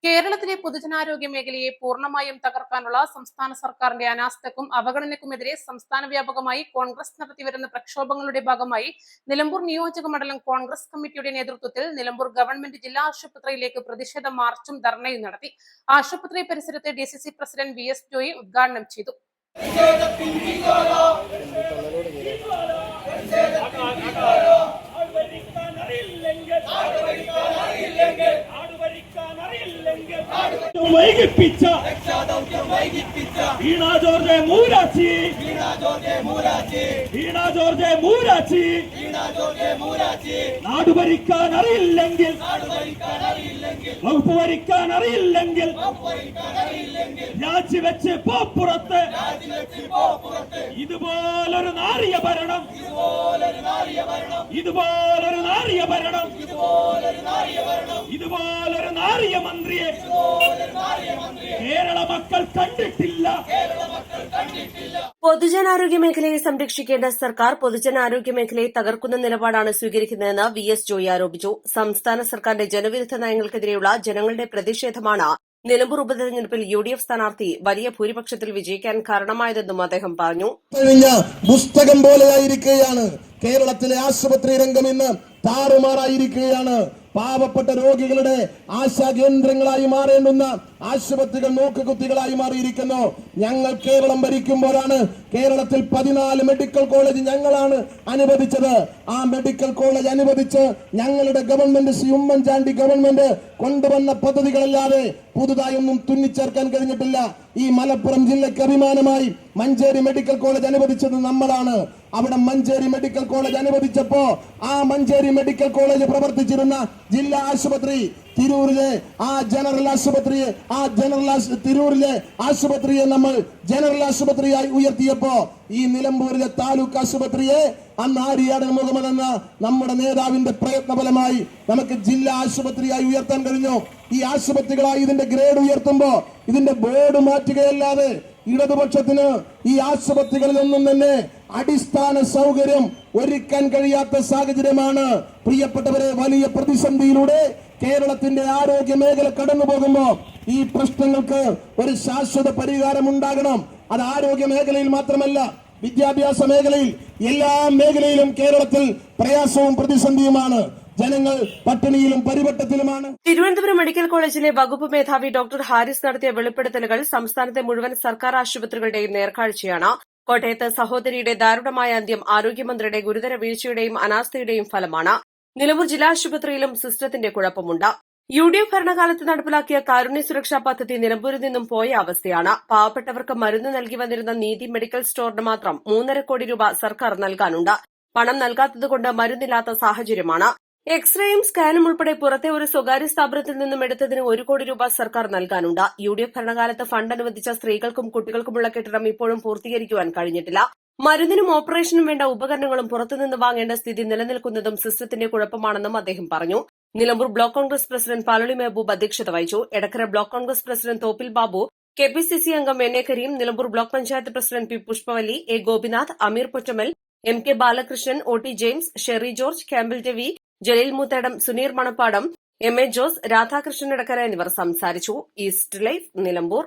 കേരളത്തിലെ പൊതുജനാരോഗ്യ മേഖലയെ പൂർണ്ണമായും തകർക്കാനുള്ള സംസ്ഥാന സർക്കാരിന്റെ അനാസ്ഥക്കും അവഗണനയ്ക്കുമെതിരെ സംസ്ഥാന വ്യാപകമായി കോൺഗ്രസ് നടത്തിവരുന്ന പ്രക്ഷോഭങ്ങളുടെ ഭാഗമായി നിലമ്പൂർ നിയോജക മണ്ഡലം കോൺഗ്രസ് കമ്മിറ്റിയുടെ നേതൃത്വത്തിൽ നിലമ്പൂർ ഗവൺമെന്റ് ജില്ലാ ആശുപത്രിയിലേക്ക് പ്രതിഷേധ മാർച്ചും ധർണയും നടത്തി. ആശുപത്രി പരിസരത്ത് DCC പ്രസിഡന്റ് VS ജോയി ഉദ്ഘാടനം ചെയ്തു. വൈകിപ്പിച്ച വീണ ജോർജ് മൂരാച്ചി നാട് ഭരിക്കാൻ അറിയില്ലെങ്കിൽ വകുപ്പ് ഭരിക്കാൻ അറിയില്ലെങ്കിൽ രാജിവെച്ച് പോപ്പുറത്ത് ഇതുപോലൊരു നാറിയ ഭരണം ഇതുപോലൊരു നാറിയ മന്ത്രിയെ കേരള മക്കൾ കണ്ടിട്ടില്ല. പൊതുജനാരോഗ്യ മേഖലയെ സംരക്ഷിക്കേണ്ട സർക്കാർ പൊതുജനാരോഗ്യ മേഖലയെ തകർക്കുന്ന നിലപാടാണ് സ്വീകരിക്കുന്നതെന്ന് VS ജോയി ആരോപിച്ചു. സംസ്ഥാന സർക്കാരിന്റെ ജനവിരുദ്ധ നയങ്ങൾക്കെതിരെയുള്ള ജനങ്ങളുടെ പ്രതിഷേധമാണ് നിലമ്പൂർ ഉപതെരഞ്ഞെടുപ്പിൽ UDF സ്ഥാനാർത്ഥി വലിയ ഭൂരിപക്ഷത്തിൽ വിജയിക്കാൻ കാരണമായതെന്നും അദ്ദേഹം പറഞ്ഞു. പുസ്തകം പോലെയായിരിക്കുകയാണ് കേരളത്തിലെ ആശുപത്രി രംഗം ഇന്ന് താറുമാറായിരിക്കുകയാണ്. പാവപ്പെട്ട രോഗികളുടെ ആശാ കേന്ദ്രങ്ങളായി മാറേണ്ടുന്ന ആശുപത്രികൾ നോക്കുകുത്തികളായി മാറിയിരിക്കുന്നു. ഞങ്ങൾ കേരളം ഭരിക്കുമ്പോഴാണ് കേരളത്തിൽ 14 മെഡിക്കൽ കോളേജ് ഞങ്ങളാണ് അനുവദിച്ചത്. ആ മെഡിക്കൽ കോളേജ് അനുവദിച്ച് ഞങ്ങളുടെ ഗവൺമെന്റ് ശ്രീ ഉമ്മൻചാണ്ടി ഗവൺമെന്റ് കൊണ്ടുവന്ന പദ്ധതികളല്ലാതെ പുതുതായി ഒന്നും തുന്നിച്ചേർക്കാൻ കഴിഞ്ഞിട്ടില്ല. ഈ മലപ്പുറം ജില്ലയ്ക്ക് അഭിമാനമായി മഞ്ചേരി മെഡിക്കൽ കോളേജ് അനുവദിച്ചത് നമ്മളാണ്. അവിടെ മഞ്ചേരി മെഡിക്കൽ കോളേജ് അനുവദിച്ചപ്പോ ആ മഞ്ചേരി മെഡിക്കൽ കോളേജ് പ്രവർത്തിച്ചിരുന്ന ജില്ലാ ആശുപത്രി തിരൂരിലെ തിരൂരിലെ ആശുപത്രിയെ നമ്മൾ ജനറൽ ആശുപത്രിയായി ഉയർത്തിയപ്പോ ഈ നിലമ്പൂരിലെ താലൂക്ക് ആശുപത്രിയെ അന്ന് ആര്യാടൻ മുഹമ്മദ് എന്ന നമ്മുടെ നേതാവിന്റെ പ്രയത്നഫലമായി നമുക്ക് ജില്ലാ ആശുപത്രിയായി ഉയർത്താൻ കഴിഞ്ഞു. ഈ ആശുപത്രികളായി ഇതിന്റെ ഗ്രേഡ് ഉയർത്തുമ്പോ ഇതിന്റെ ബോർഡ് മാറ്റുകയല്ലാതെ ഇടതുപക്ഷത്തിന് ഈ ആശുപത്രികളിലൊന്നും തന്നെ അടിസ്ഥാന സൗകര്യം ഒരുക്കാൻ കഴിയാത്ത സാഹചര്യമാണ്. പ്രിയപ്പെട്ടവരെ, വലിയ പ്രതിസന്ധിയിലൂടെ കേരളത്തിന്റെ ആരോഗ്യ മേഖല കടന്നു പോകുമ്പോ ഈ പ്രശ്നങ്ങൾക്ക് ഒരു ശാശ്വത പരിഹാരം ഉണ്ടാകണം. അത് ആരോഗ്യ മേഖലയിൽ മാത്രമല്ല, വിദ്യാഭ്യാസ മേഖലയിൽ, എല്ലാ മേഖലയിലും കേരളത്തിൽ പ്രയാസവും പ്രതിസന്ധിയുമാണ്. ജനങ്ങൾ പട്ടിണിയിലും പരിവട്ടത്തിലുമാണ്. തിരുവനന്തപുരം മെഡിക്കൽ കോളേജിലെ വകുപ്പ് മേധാവി ഡോക്ടർ ഹാരിസ് നടത്തിയ വെളിപ്പെടുത്തലുകൾ സംസ്ഥാനത്തെ മുഴുവൻ സർക്കാർ ആശുപത്രികളുടെയും നേർക്കാഴ്ചയാണ്. കോട്ടയത്ത് സഹോദരിയുടെ ദാരുണമായ അന്ത്യം ആരോഗ്യമന്ത്രിയുടെ ഗുരുതര വീഴ്ചയുടെയും അനാസ്ഥയുടെയും ഫലമാണ്. നിലമ്പൂർ ജില്ലാ ആശുപത്രിയിലും സിസ്റ്റത്തിന്റെ കുഴപ്പമുണ്ട്. UDF ഭരണകാലത്ത് നടപ്പിലാക്കിയ കാരുണ്യ സുരക്ഷാ പദ്ധതി നിലമ്പൂരിൽ നിന്നും പോയ അവസ്ഥയാണ്. പാവപ്പെട്ടവർക്ക് മരുന്ന് നൽകി വന്നിരുന്ന നീതി മെഡിക്കൽ സ്റ്റോറിന് മാത്രം 3.5 കോടി രൂപ സർക്കാർ നൽകാനുണ്ട്. പണം നൽകാത്തതുകൊണ്ട് മരുന്നില്ലാത്ത സാഹചര്യമാണ്. എക്സ്റേയും സ്കാനും ഉൾപ്പെടെ പുറത്തെ ഒരു സ്വകാര്യ സ്ഥാപനത്തിൽ നിന്നും എടുത്തതിന് 1 കോടി രൂപ സർക്കാർ നൽകാനുണ്ട്. UDF ഭരണകാലത്ത് ഫണ്ട് അനുവദിച്ച സ്ത്രീകൾക്കും കുട്ടികൾക്കുമുള്ള കെട്ടിടം ഇപ്പോഴും പൂർത്തീകരിക്കുവാൻ കഴിഞ്ഞിട്ടില്ല. മരുന്നിനും ഓപ്പറേഷനും വേണ്ട ഉപകരണങ്ങളും പുറത്തുനിന്ന് വാങ്ങേണ്ട സ്ഥിതി നിലനിൽക്കുന്നതും സിസ്റ്റത്തിന്റെ കുഴപ്പമാണെന്നും അദ്ദേഹം പറഞ്ഞു. നിലമ്പൂർ ബ്ലോക്ക് കോൺഗ്രസ് പ്രസിഡന്റ് പാലോളി മെഹബൂബ് അധ്യക്ഷത വഹിച്ചു. Edakkara block Congress president Thoppil Babu, KPCC അംഗം NA Kareem, Nilambur block panchayat president P Pushpavalli, A Gopinath, Ameer Pottamal, MK Balakrishnan, OT James, Sherry George, ക്യാമ്പിൽ രവി, ജലീൽ മൂത്തേടം, സുനീർ മണപ്പാടം, MA ജോസ്, രാധാകൃഷ്ണൻ എടക്കര എന്നിവർ സംസാരിച്ചു. East live, Nilambur.